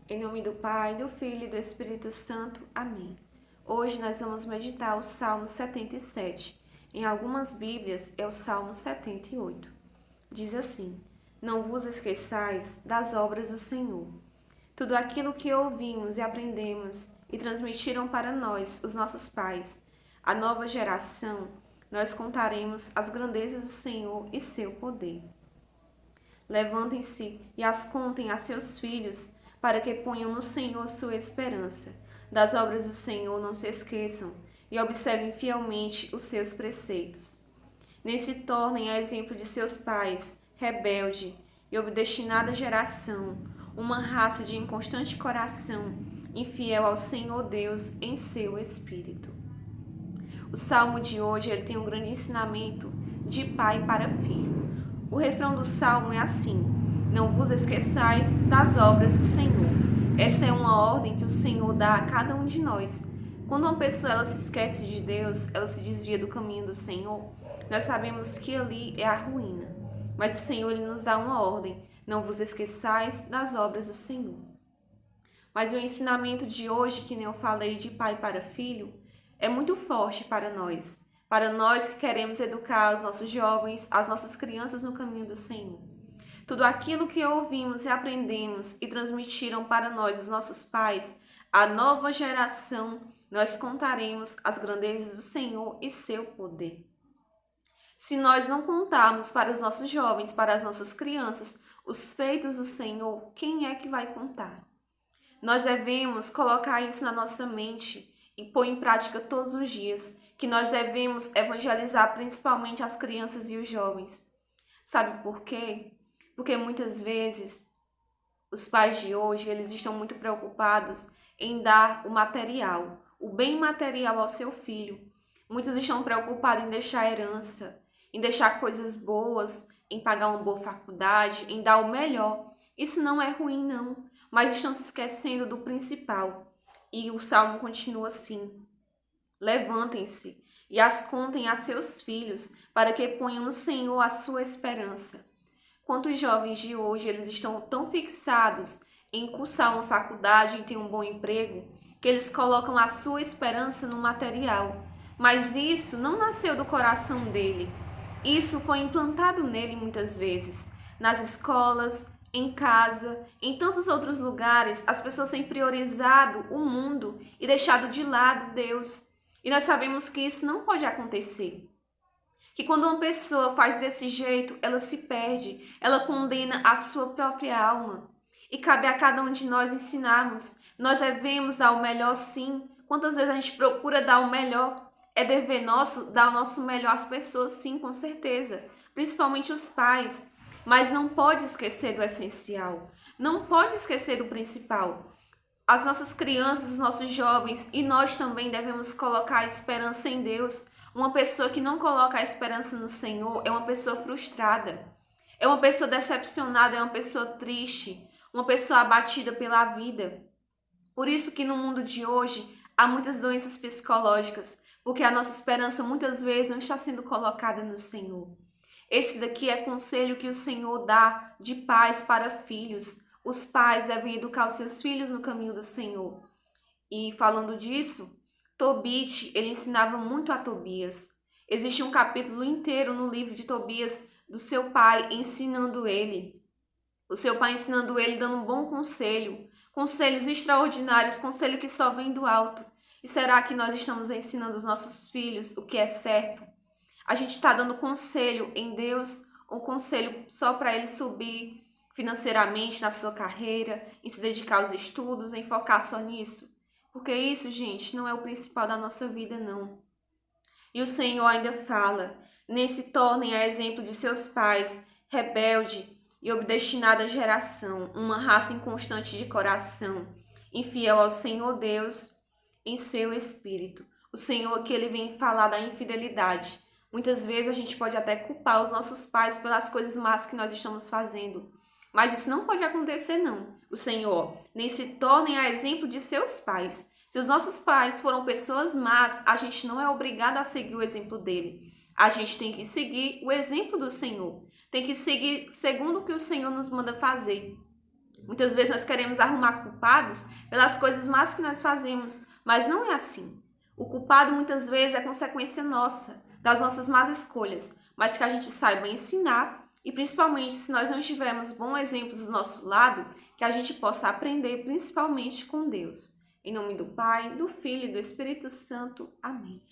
Em nome do Pai, do Filho e do Espírito Santo. Amém. Hoje nós vamos meditar o Salmo 77. Em algumas Bíblias é o Salmo 78. Diz assim: Não vos esqueçais das obras do Senhor. Tudo aquilo que ouvimos e aprendemos e transmitiram para nós os nossos pais, a nova geração, nós contaremos as grandezas do Senhor e seu poder. Levantem-se e as contem a seus filhos, para que ponham no Senhor sua esperança. Das obras do Senhor não se esqueçam, e observem fielmente os seus preceitos. Nem se tornem a exemplo de seus pais, rebelde e obstinada geração, uma raça de inconstante coração, infiel ao Senhor Deus em seu espírito. O salmo de hoje ele tem um grande ensinamento de pai para filho. O refrão do salmo é assim: não vos esqueçais das obras do Senhor. Essa é uma ordem que o Senhor dá a cada um de nós. Quando uma pessoa ela se esquece de Deus, ela se desvia do caminho do Senhor, nós sabemos que ali é a ruína. Mas o Senhor ele nos dá uma ordem: não vos esqueçais das obras do Senhor. Mas o ensinamento de hoje, que nem eu falei de pai para filho, é muito forte para nós. Para nós que queremos educar os nossos jovens, as nossas crianças no caminho do Senhor. Tudo aquilo que ouvimos e aprendemos e transmitiram para nós os nossos pais, a nova geração, nós contaremos as grandezas do Senhor e seu poder. Se nós não contarmos para os nossos jovens, para as nossas crianças, os feitos do Senhor, quem é que vai contar? Nós devemos colocar isso na nossa mente e pôr em prática todos os dias, que nós devemos evangelizar principalmente as crianças e os jovens. Sabe por quê? Porque muitas vezes os pais de hoje, eles estão muito preocupados em dar o material, o bem material ao seu filho. Muitos estão preocupados em deixar herança, em deixar coisas boas, em pagar uma boa faculdade, em dar o melhor. Isso não é ruim, não, mas estão se esquecendo do principal. E o Salmo continua assim: levantem-se e as contem a seus filhos, para que ponham no Senhor a sua esperança. Quantos jovens de hoje eles estão tão fixados em cursar uma faculdade, em ter um bom emprego, que eles colocam a sua esperança no material. Mas isso não nasceu do coração dele. Isso foi implantado nele muitas vezes. Nas escolas, em casa, em tantos outros lugares, as pessoas têm priorizado o mundo e deixado de lado Deus. E nós sabemos que isso não pode acontecer. Que quando uma pessoa faz desse jeito, ela se perde, ela condena a sua própria alma. E cabe a cada um de nós ensinarmos. Nós devemos dar o melhor, sim. Quantas vezes a gente procura dar o melhor? É dever nosso dar o nosso melhor às pessoas, sim, com certeza. Principalmente os pais. Mas não pode esquecer do essencial. Não pode esquecer do principal. As nossas crianças, os nossos jovens e nós também devemos colocar a esperança em Deus. Uma pessoa que não coloca a esperança no Senhor é uma pessoa frustrada. É uma pessoa decepcionada, é uma pessoa triste, uma pessoa abatida pela vida. Por isso que no mundo de hoje há muitas doenças psicológicas, porque a nossa esperança muitas vezes não está sendo colocada no Senhor. Esse daqui é conselho que o Senhor dá de pais para filhos. Os pais devem educar os seus filhos no caminho do Senhor. E falando disso, Tobit, ele ensinava muito a Tobias. Existe um capítulo inteiro no livro de Tobias do seu pai ensinando ele. O seu pai ensinando ele, dando um bom conselho. Conselhos extraordinários, conselho que só vem do alto. E será que nós estamos ensinando os nossos filhos o que é certo? A gente está dando conselho em Deus, um conselho só para ele subir financeiramente na sua carreira, em se dedicar aos estudos, em focar só nisso? Porque isso, gente, não é o principal da nossa vida, não. E o Senhor ainda fala: nem se tornem a exemplo de seus pais, rebelde e obstinada geração, uma raça inconstante de coração, infiel ao Senhor Deus em seu espírito. O Senhor aqui ele vem falar da infidelidade. Muitas vezes a gente pode até culpar os nossos pais pelas coisas más que nós estamos fazendo. Mas isso não pode acontecer, não. O Senhor, nem se tornem a exemplo de seus pais. Se os nossos pais foram pessoas más, a gente não é obrigado a seguir o exemplo dele. A gente tem que seguir o exemplo do Senhor. Tem que seguir segundo o que o Senhor nos manda fazer. Muitas vezes nós queremos arrumar culpados pelas coisas más que nós fazemos, mas não é assim. O culpado muitas vezes é consequência nossa, das nossas más escolhas, mas que a gente saiba ensinar e principalmente se nós não tivermos bons exemplos do nosso lado, que a gente possa aprender principalmente com Deus. Em nome do Pai, do Filho e do Espírito Santo. Amém.